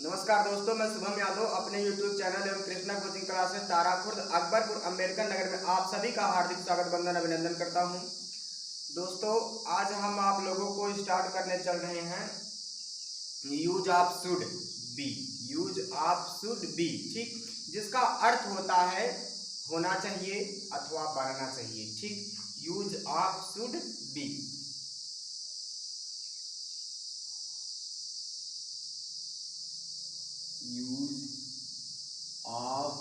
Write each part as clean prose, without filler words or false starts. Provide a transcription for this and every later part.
नमस्कार दोस्तों, मैं शुभम यादव अपने YouTube चैनल एवं कृष्णा कोचिंग क्लासेस तारापुर अकबरपुर अम्बेडकर नगर में आप सभी का हार्दिक स्वागत वंदन अभिनंदन करता हूं। दोस्तों, आज हम आप लोगों को स्टार्ट करने चल रहे हैं use of should be. Use of should be, ठीक, जिसका अर्थ होता है होना चाहिए अथवा बनना चाहिए। ठीक, use of should be. Use of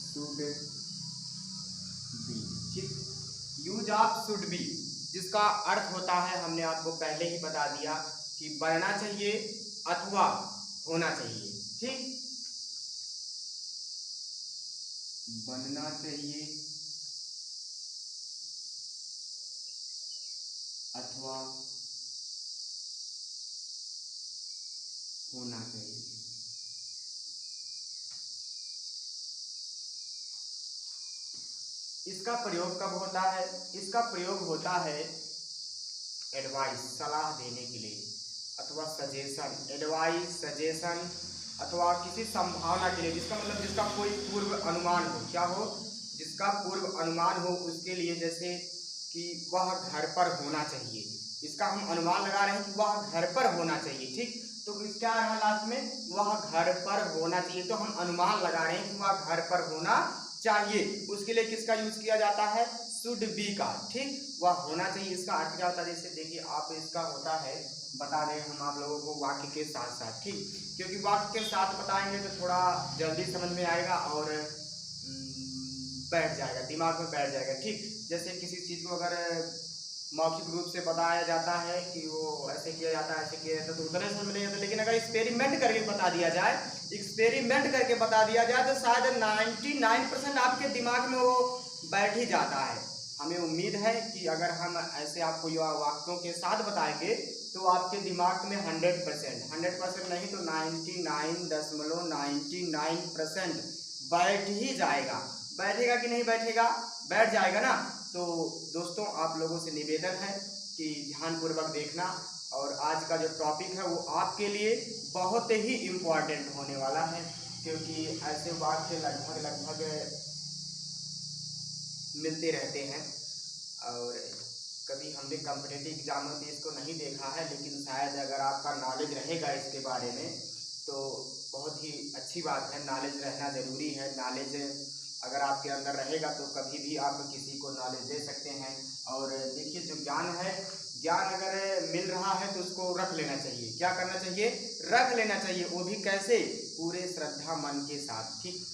should be, ठीक, यूज ऑफ शुड बी जिसका अर्थ होता है, हमने आपको पहले ही बता दिया कि बनना चाहिए अथवा होना चाहिए। ठीक, बनना चाहिए अथवा होना चाहिए। इसका प्रयोग कब होता है? इसका प्रयोग होता है एडवाइस, सलाह देने के लिए, अथवा सजेशन, एडवाइस, सजेशन अथवा किसी संभावना के लिए, जिसका मतलब जिसका कोई पूर्व अनुमान हो। क्या हो? जिसका पूर्व अनुमान हो उसके लिए, जैसे कि वह घर पर होना चाहिए। इसका हम अनुमान लगा रहे हैं कि वह घर पर होना चाहिए। ठीक, तो क्या रहा लास्ट में? वह घर पर होना चाहिए। तो हम अनुमान लगा रहे हैं कि वह घर पर होना चाहिए। उसके लिए किसका यूज किया जाता है? शुड बी का। ठीक, वह होना चाहिए। इसका अर्थ क्या होता है? जैसे देखिए, आप इसका होता है, बता दें हम आप लोगों को वाक्य के साथ साथ। ठीक, क्योंकि वाक्य के साथ बताएंगे तो थोड़ा जल्दी समझ में आएगा और बैठ जाएगा, दिमाग में बैठ जाएगा। ठीक, जैसे किसी चीज़ को अगर मौखिक रूप से बताया जाता है कि वो ऐसे किया जाता है, ऐसे किया जाता है, तो उतने समझ नहीं आता। लेकिन अगर एक्सपेरिमेंट करके बता दिया जाए, एक्सपेरिमेंट करके बता दिया जाए तो शायद 99% आपके दिमाग में वो बैठ ही जाता है। हमें उम्मीद है कि अगर हम ऐसे आपको वाक्यों के साथ बताएंगे तो आपके दिमाग में 100% नहीं तो 99.99% बैठ ही जाएगा। बैठेगा कि नहीं बैठेगा? बैठ जाएगा ना। तो दोस्तों, आप लोगों से निवेदन है कि ध्यानपूर्वक देखना, और आज का जो टॉपिक है वो आपके लिए बहुत ही इम्पोर्टेंट होने वाला है, क्योंकि ऐसे वाक्य लगभग मिलते रहते हैं। और कभी हमने कॉम्पिटिटिव एग्जाम में इसको नहीं देखा है, लेकिन शायद अगर आपका नॉलेज रहेगा इसके बारे में तो बहुत ही अच्छी बात है। नॉलेज रहना ज़रूरी है। नॉलेज अगर आपके अंदर रहेगा तो कभी भी आप किसी को नॉलेज दे सकते हैं। और देखिए, जो ज्ञान है, ज्ञान अगर मिल रहा है तो उसको रख लेना चाहिए। क्या करना चाहिए? रख लेना चाहिए। वो भी कैसे? पूरे श्रद्धा मन के साथ। ठीक,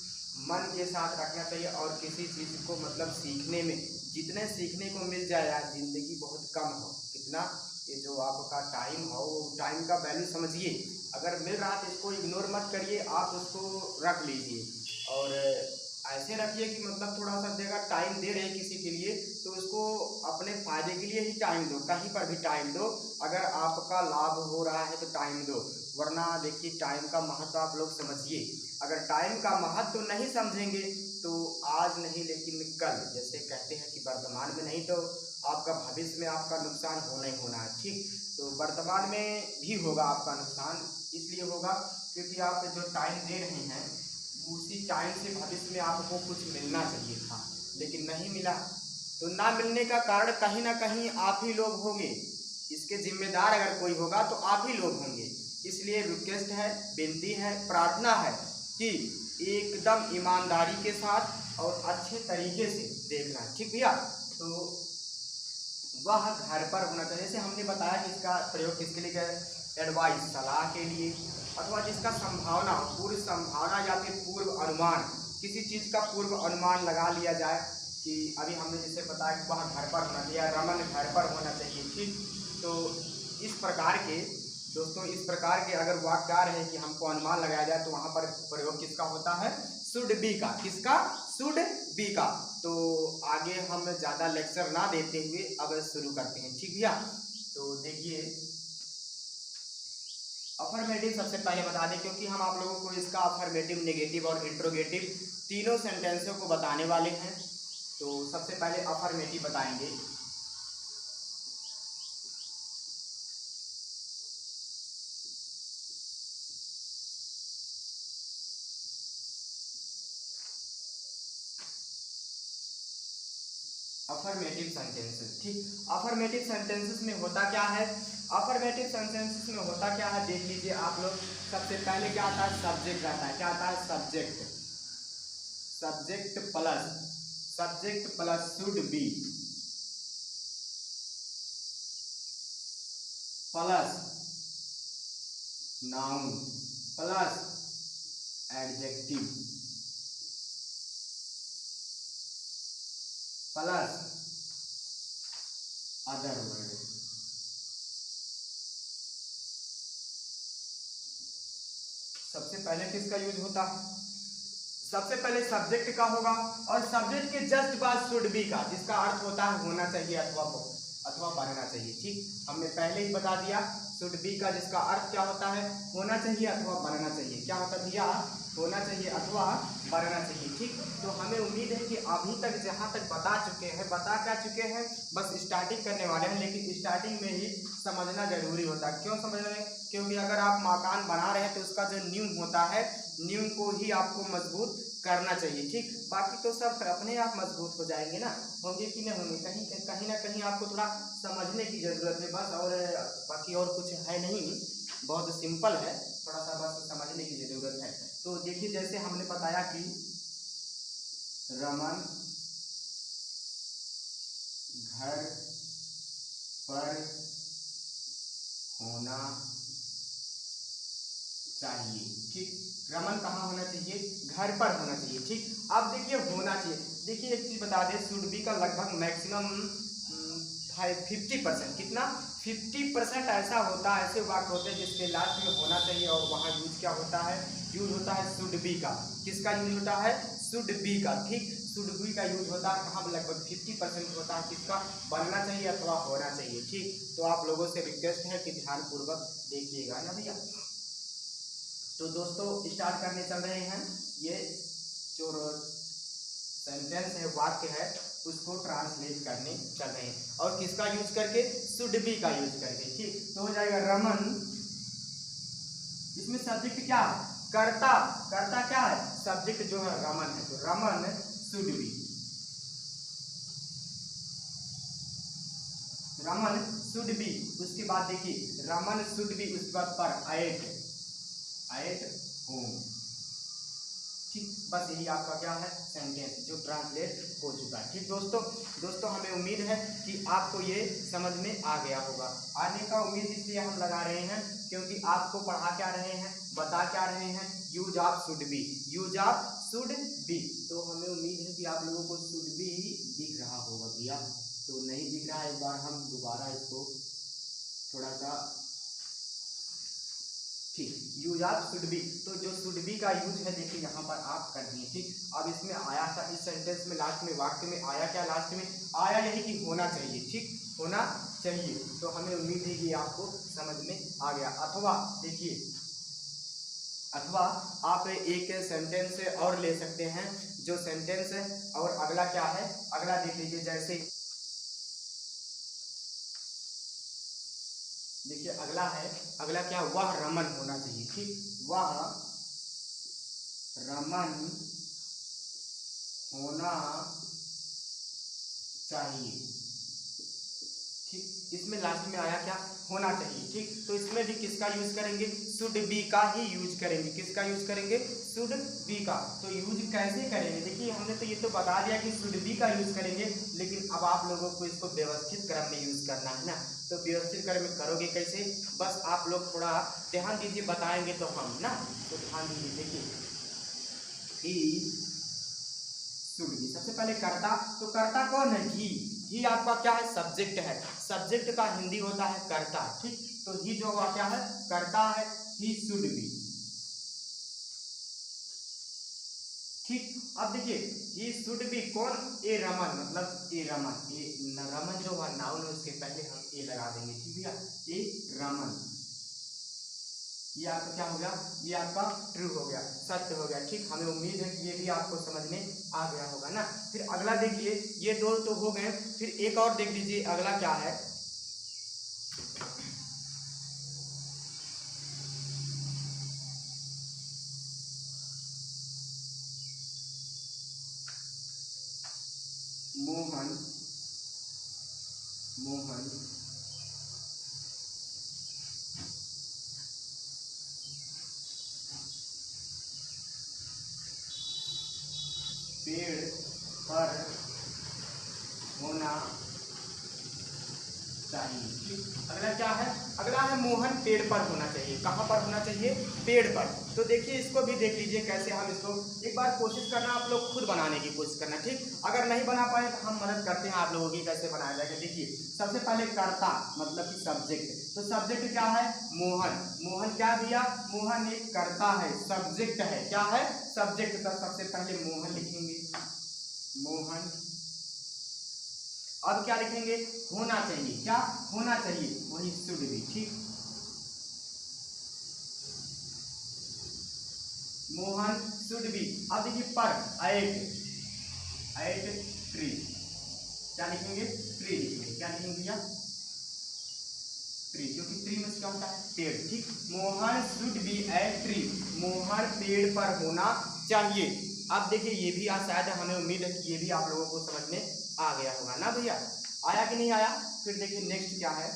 मन के साथ रखना चाहिए। और किसी चीज़ को मतलब सीखने में, जितने सीखने को मिल जाए यार, ज़िंदगी बहुत कम हो। कितना? ये जो आपका टाइम हो, वो टाइम का वैल्यू समझिए। अगर मिल रहा तो इसको इग्नोर मत करिए, आप उसको रख लीजिए। और ऐसे रखिए कि मतलब थोड़ा सा देगा, टाइम दे रहे किसी के लिए तो उसको अपने फायदे के लिए ही टाइम दो। कहीं पर भी टाइम दो, अगर आपका लाभ हो रहा है तो टाइम दो, वरना देखिए टाइम का महत्व आप लोग समझिए। अगर टाइम का महत्व नहीं समझेंगे तो आज नहीं लेकिन कल, जैसे कहते हैं कि वर्तमान में नहीं तो आपका भविष्य में आपका नुकसान होना ही होना है। ठीक, तो वर्तमान में भी होगा आपका नुकसान। इसलिए होगा क्योंकि आप जो टाइम दे रहे हैं उसी टाइम से भविष्य में आपको कुछ मिलना चाहिए था, लेकिन नहीं मिला। तो ना मिलने का कारण कहीं ना कहीं आप ही लोग होंगे। इसके जिम्मेदार अगर कोई होगा तो आप ही लोग होंगे। इसलिए रिक्वेस्ट है, विनती है, प्रार्थना है कि एकदम ईमानदारी के साथ और अच्छे तरीके से देखना। ठीक भैया, तो वह घर पर होना चाहिए। जैसे हमने बताया कि इसका प्रयोग किसके लिए है? एडवाइस, सलाह के लिए, अथवा जिसका संभावना, पूर्व संभावना या फिर पूर्व अनुमान, किसी चीज़ का पूर्व अनुमान लगा लिया जाए कि अभी हमने जैसे बताया कि वह घर पर होना चाहिए, रमन घर पर होना चाहिए। ठीक, तो इस प्रकार के दोस्तों, इस प्रकार के अगर वाक्य आ रहे हैं कि हमको अनुमान लगाया जाए तो वहाँ पर प्रयोग किसका होता है? शुड बी का। किसका? शुड बी का। तो आगे हम ज़्यादा लेक्चर ना देते हुए अब शुरू करते हैं। ठीक भैया, तो देखिए, अफर्मेटिव सबसे पहले बता दें, क्योंकि हम आप लोगों को इसका अफर्मेटिव, नेगेटिव और इंट्रोगेटिव तीनों सेंटेंसों को बताने वाले हैं। तो सबसे पहले अफर्मेटिव बताएंगे। Affirmative sentences. ठीक, अफर्मेटिव सेंटेंसेस में होता क्या है, अफर्मेटिव सेंटेंसेस में होता क्या है देख लीजिए आप लोग। सबसे पहले क्या आता है, सब्जेक्ट आता है। क्या आता है, subject. Subject plus should be plus noun plus adjective plus other word. सबसे पहले किसका यूज होता है, सबसे पहले सब्जेक्ट का होगा और सब्जेक्ट के जस्ट बाद शुड बी का, जिसका अर्थ होता है होना चाहिए अथवा बनना चाहिए। ठीक, हमने पहले ही बता दिया शुड बी का जिसका अर्थ क्या होता है, होना चाहिए अथवा बनना चाहिए। क्या होता भैया, होना चाहिए अथवा बनना चाहिए। ठीक, तो हमें उम्मीद है कि अभी तक जहाँ तक बता क्या चुके हैं, बस स्टार्टिंग करने वाले हैं। लेकिन स्टार्टिंग में ही समझना जरूरी होता है। क्यों समझना है, क्योंकि अगर आप मकान बना रहे हैं तो उसका जो नींव होता है, नींव को ही आपको मजबूत करना चाहिए। ठीक, बाकी तो सब अपने आप मजबूत हो जाएंगे ना, होंगे कि नहीं होंगे, कहीं ना कहीं आपको थोड़ा समझने की जरूरत है बस, और बाकी और कुछ है नहीं, बहुत सिंपल है, थोड़ा सा बस समझने की जरूरत है। तो देखिए जैसे हमने बताया कि रमन घर पर होना चाहिए। ठीक, रमन कहाँ होना चाहिए, घर पर होना चाहिए। ठीक, अब देखिए होना चाहिए, देखिए एक चीज बता दें, शुड बी का लगभग मैक्सिमम 50%, कितना 50% ऐसा होता है, ऐसे वाक्य होते हैं जिसके लास्ट में होना चाहिए और वहाँ यूज क्या होता है, यूज होता है शुड बी का। किसका यूज होता है, शुड बी का। ठीक, शुड बी का यूज होता है कहाँ, लगभग 50% होता है किसका, बनना चाहिए अथवा होना चाहिए। ठीक, तो आप लोगों से रिक्वेस्ट है कि ध्यानपूर्वक देखिएगा ना भैया। तो दोस्तों स्टार्ट करने चल रहे हैं, ये जो सेंटेंस है, वाक्य है, उसको ट्रांसलेट करने चल रहे हैं और किसका यूज करके, शुड बी का यूज करके। ठीक, तो हो जाएगा रमन, इसमें सब्जेक्ट क्या, कर्ता, कर्ता क्या है, सब्जेक्ट जो है रमन है, तो Raman should be, Raman should be. उसके बाद देखिए रमन शुड बी, उसके बाद पर एट होम। ठीक, बस यही आपका क्या है, सेंटेंस जो ट्रांसलेट हो चुका है। ठीक दोस्तों हमें उम्मीद है कि आपको ये समझ में आ गया होगा। आने का उम्मीद इसलिए हम लगा रहे हैं क्योंकि आपको पढ़ा क्या रहे हैं, बता क्या रहे हैं, use of should be, use of should be. तो हमें उम्मीद है कि आप लोगों को शुड बी दिख रहा होगा भैया, तो नहीं दिख रहा है, एक बार हम दोबारा इसको थोड़ा सा, ठीक, यूज ऑफ शुड बी, तो जो शुड बी का यूज है देखिए यहाँ पर आप कर दिए। ठीक, अब इसमें आया था, इस सेंटेंस में लास्ट में वाक्य में आया क्या, लास्ट में आया यही कि होना चाहिए। ठीक, होना चाहिए, तो हमें उम्मीद है कि आपको समझ में आ गया। अथवा देखिए, अथवा आप एक सेंटेंस और ले सकते हैं, जो सेंटेंस है और अगला क्या है, अगला देख लीजिए। जैसे देखिए अगला है, अगला क्या, वह रमन होना चाहिए। ठीक, वह रमन होना चाहिए। ठीक, इसमें लास्ट में आया क्या, होना चाहिए। ठीक, तो इसमें भी किसका यूज करेंगे, शुड बी का ही यूज करेंगे। किसका यूज करेंगे, शुड बी का। तो यूज कैसे करेंगे, देखिए हमने तो ये तो बता दिया कि शुड बी का यूज करेंगे, लेकिन अब आप लोगों को इसको व्यवस्थित क्रम में यूज करना है ना। तो व्यवस्थित क्रम में करोगे कैसे, बस आप लोग थोड़ा ध्यान दीजिए, बताएंगे तो हम ना, तो ध्यान दीजिए। देखिए ही शुड बी, सबसे पहले कर्ता, तो कर्ता कौन है, ही आपका क्या है, सब्जेक्ट है, सब्जेक्ट का हिंदी होता है कर्ता। ठीक, तो ही जो हुआ क्या है, कर्ता है, ही शुड बी। ठीक, अब देखिए ही शुड बी कौन, ए रमन, मतलब ए रमन, ए रमन जो हुआ नाउन है उसके पहले हम ए लगा देंगे। ठीक भैया, ए रमन, ये आपका क्या हो गया, ये आपका ट्रू हो गया, सत्य हो गया। ठीक, हमें उम्मीद है कि ये भी आपको समझ में आ गया होगा ना। फिर अगला देखिए, ये दो तो हो गए, फिर एक और देख लीजिए, अगला क्या है, मोहन मोहन पेड़ पर होना चाहिए। अगला क्या है? अगला है मोहन पेड़ पर होना चाहिए। कहाँ पर होना चाहिए? पेड़ पर। तो देखिए इसको भी देख लीजिए कैसे हम इसको एक बार कोशिश करना, आप लोग खुद बनाने की कोशिश करना, ठीक। अगर नहीं बना पाए तो हम मदद करते हैं आप लोगों की कैसे बनाया जाएगा। देखिए सबसे पहले कर्ता मतलब कि सब्जेक्ट, तो सब्जेक्ट क्या है? मोहन। मोहन क्या दिया? मोहन एक कर्ता है, सब्जेक्ट है। क्या है? सब्जेक्ट। तो सबसे पहले मोहन लिखेंगे, मोहन। अब क्या लिखेंगे? होना चाहिए। क्या होना चाहिए? वही शुड भी, ठीक। Mohan should B. अब देखिए पर, एट ट्री। क्या लिखेंगे? ट्री लिखेंगे। क्या लिखेंगे भैया? ट्री, क्योंकि ट्री में क्या होता है? पेड़, ठीक। Mohan should be at tree. Mohan पेड़ पर होना चाहिए। अब देखिए ये भी शायद हमें उम्मीद है कि ये भी आप लोगों को समझ में आ गया होगा ना भैया? आया कि नहीं आया? फिर देखिए नेक्स्ट क्या है?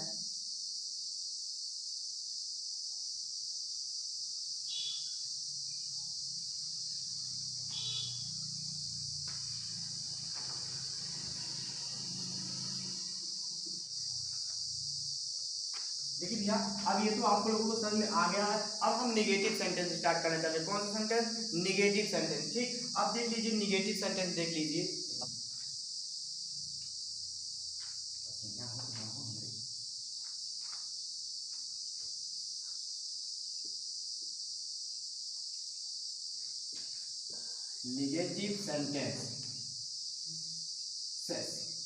देखिए भैया अब ये तो आप लोगों को समझ में आ गया है। अब हम निगेटिव सेंटेंस स्टार्ट करना चाहते हैं। कौन सा सेंटेंस? निगेटिव सेंटेंस, ठीक। अब देख लीजिए निगेटिव सेंटेंस देख लीजिए। निगेटिव सेंटेंस,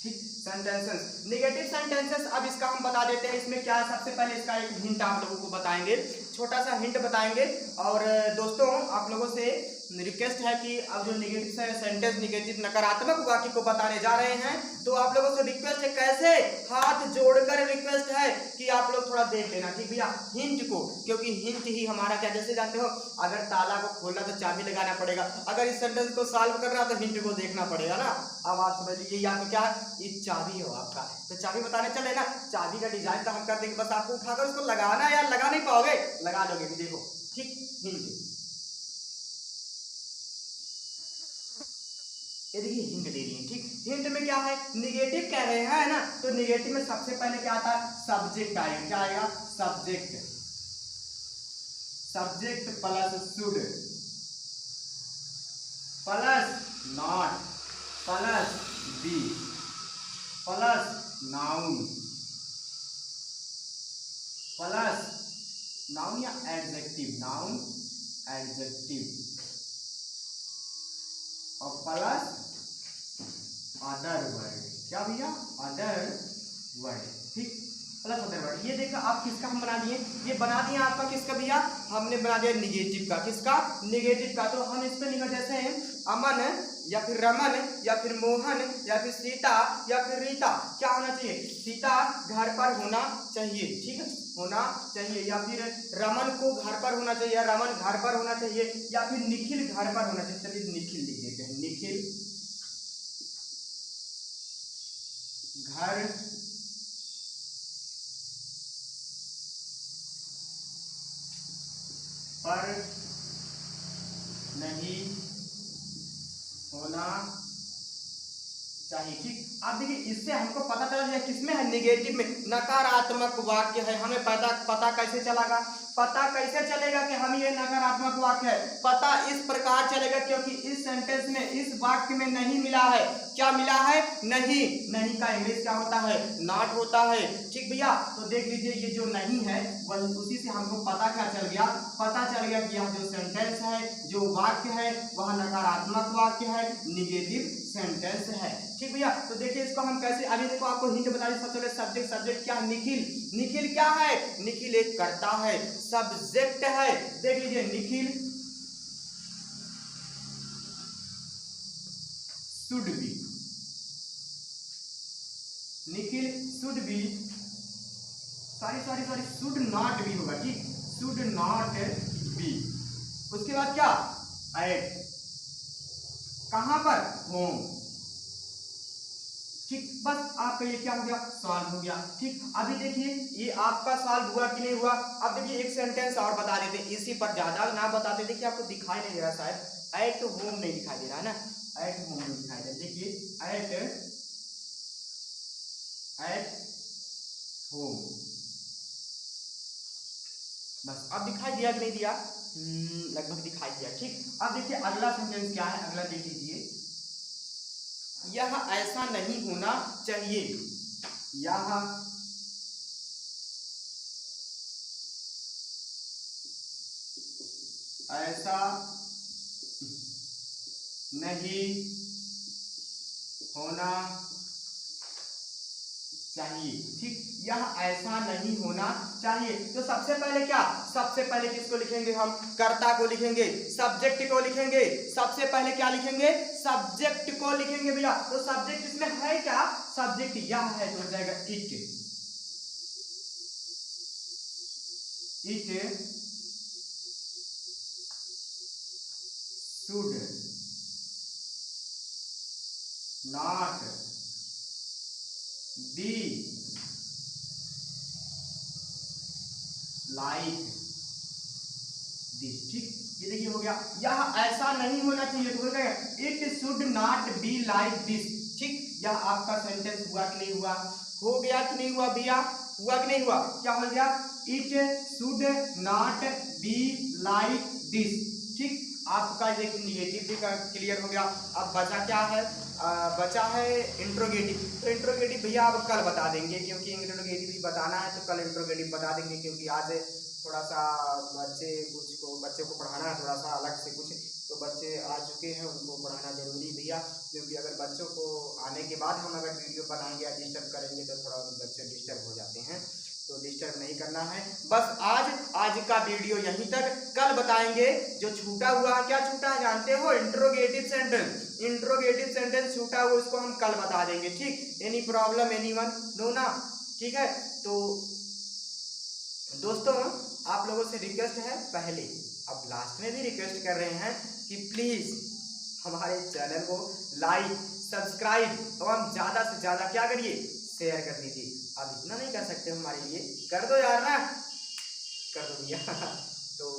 ठीक। Sentences, negative sentences. अब इसका हम बता देते हैं इसमें क्या है। सबसे पहले इसका एक हिंट आप लोगों को बताएंगे, छोटा सा हिंट बताएंगे। और दोस्तों आप लोगों से रिक्वेस्ट है कि अब जो निगेटिव सेंटेंस, निगेटिव नकारात्मक वाक्य को बताने जा रहे हैं, तो आप लोगों से रिक्वेस्ट है, कैसे? हाथ जोड़कर रिक्वेस्ट है कि आप लोग थोड़ा देख लेना, ठीक भैया, हिंट को। क्योंकि हिंट ही हमारा क्या, जैसे जानते हो अगर ताला को खोलना तो चाबी लगाना पड़ेगा, अगर इस सेंटेंस को सॉल्व करना तो हिंट को देखना पड़ेगा ना। अब आप समझ लीजिए या तो क्या ये चाबी हो आपका, तो चाबी बताने चले ना, चाबी का डिजाइन तो हम कर देंगे, बस आपको उठाकर उसको लगाना, यार लगा नहीं पाओगे, लगा लोगे भी, देखो, ठीक। हिंट, ये देखिए हिंट दे रही है, ठीक। हिंट में क्या है? निगेटिव कह रहे हैं ना, तो निगेटिव में सबसे पहले क्या आता है? सब्जेक्ट आएगा। क्या आएगा? Subject. Subject plus should plus not plus be plus noun plus noun या एडजेक्टिव, नाउन एडजेक्टिव और प्लस अदर वर्ड। क्या भैया? अदर वर्ड, ठीक। Plus other word. ये देखो आप किसका हम बना दिए? ये बना दिया आपका किसका भैया? हमने बना दिया निगेटिव का। किसका? निगेटिव का। तो हम इस पे लिखा जैसे अमन या फिर रमन या फिर मोहन या फिर सीता या फिर रीता। क्या होना चाहिए? सीता घर पर होना चाहिए, ठीक है, होना चाहिए। या फिर रमन को घर पर होना चाहिए, या रमन घर पर होना चाहिए, या फिर निखिल घर पर होना चाहिए। चलिए निखिल लिख देते हैं, निखिल घर पर नहीं होना चाहिए, ठीक। अब देखिए इससे हमको पता चला यह किसमें है? निगेटिव में, नकारात्मक वाक्य है। हमें पता कैसे चलेगा? पता कैसे चलेगा कि हम ये नकारात्मक वाक्य है? पता इस प्रकार चलेगा क्योंकि इस सेंटेंस में, इस वाक्य में नहीं मिला है। क्या मिला है? नहीं। नहीं का इंग्लिश क्या होता है? नॉट होता है, ठीक भैया। तो देख लीजिए ये जो नहीं है वही, उसी से हमको पता क्या चल गया? पता चल गया कि यह जो सेंटेंस है, जो वाक्य है, वह नकारात्मक वाक्य है, निगेटिव सेंटेंस है, ठीक भैया। तो देखिए इसको हम कैसे, अभी देखो आपको हिंट बता दी। सबसे पहले सब्जेक्ट, सब्जेक्ट क्या? निखिल। निखिल क्या है? निखिल एक कर्ता है, सब्जेक्ट है। देख लीजिए Nikhil should be, Nikhil should be, sorry should not be होगा, ठीक, शुड नॉट बी। उसके बाद क्या? एट, कहां पर? होम। ठीक, बस आपका ये क्या हो गया, सॉल्व हो गया। ठीक, अभी देखिए ये आपका सॉल्व हुआ कि नहीं हुआ। अब देखिए एक सेंटेंस और बता देते, इसी पर ज्यादा ना बताते, देखिए आपको दिखाई नहीं दे रहा शायद, एट होम नहीं दिखाई दे रहा है ना, एट होम नहीं दिखाई दे रहा, देखिए एट होम, बस अब दिखाई दिया कि नहीं दिया, लगभग दिखाई दिया। ठीक, अब देखिए अगला सेंटेंस क्या है, अगला देख लीजिए, यह ऐसा नहीं होना चाहिए, यह ऐसा नहीं होना चाहिए। ठीक, यह ऐसा नहीं होना चाहिए। तो सबसे पहले क्या, सबसे पहले किसको लिखेंगे हम, कर्ता को लिखेंगे, सब्जेक्ट को लिखेंगे। सबसे पहले क्या लिखेंगे, सब्जेक्ट को लिखेंगे भैया। तो सब्जेक्ट इसमें है क्या, सब्जेक्ट यह है, तो हो जाएगा it, it should not be like this. ठीक, ये देखिए हो गया, यह ऐसा नहीं होना चाहिए, तो हो गया it should not be like this. ठीक, यह आपका सेंटेंस हुआ कि नहीं हुआ, हो गया कि नहीं हुआ भैया, हुआ कि नहीं हुआ, क्या हो गया, it should not be like this. ठीक, आपका ये निगेटिव भी क्लियर हो गया। अब बचा क्या है, बचा है इंट्रोगेटिव। तो इंट्रोगेटिव भैया अब कल बता देंगे, क्योंकि इंट्रोगेटिव भी बताना है, तो कल इंट्रोगेटिव बता देंगे, क्योंकि आज थोड़ा सा बच्चे को पढ़ाना है थोड़ा सा अलग से कुछ, तो बच्चे आ चुके हैं, उनको पढ़ाना जरूरी भैया, क्योंकि अगर बच्चों को आने के बाद हम अगर वीडियो बनाएंगे या डिस्टर्ब करेंगे तो थोड़ा बच्चे डिस्टर्ब हो जाते हैं, तो डिस्टर्ब नहीं करना है। बस आज का वीडियो यहीं तक, कल बताएंगे जो छूटा हुआ है, क्या छूटा है जानते हो, इंट्रोगेटिव सेंटेंस, इंट्रोगेटिव सेंटेंस छूटा हुआ उसको हम कल बता देंगे। ठीक, एनी प्रॉब्लम एनीवन, नो ना, ठीक है। तो दोस्तों आप लोगों से रिक्वेस्ट है, पहले अब लास्ट में भी रिक्वेस्ट कर रहे हैं कि प्लीज हमारे चैनल को लाइक सब्सक्राइब एवं ज्यादा से ज्यादा क्या करिए, शेयर कर दीजिए। अब इतना नहीं कर सकते हमारे लिए, कर दो यार ना, कर दो भैया तो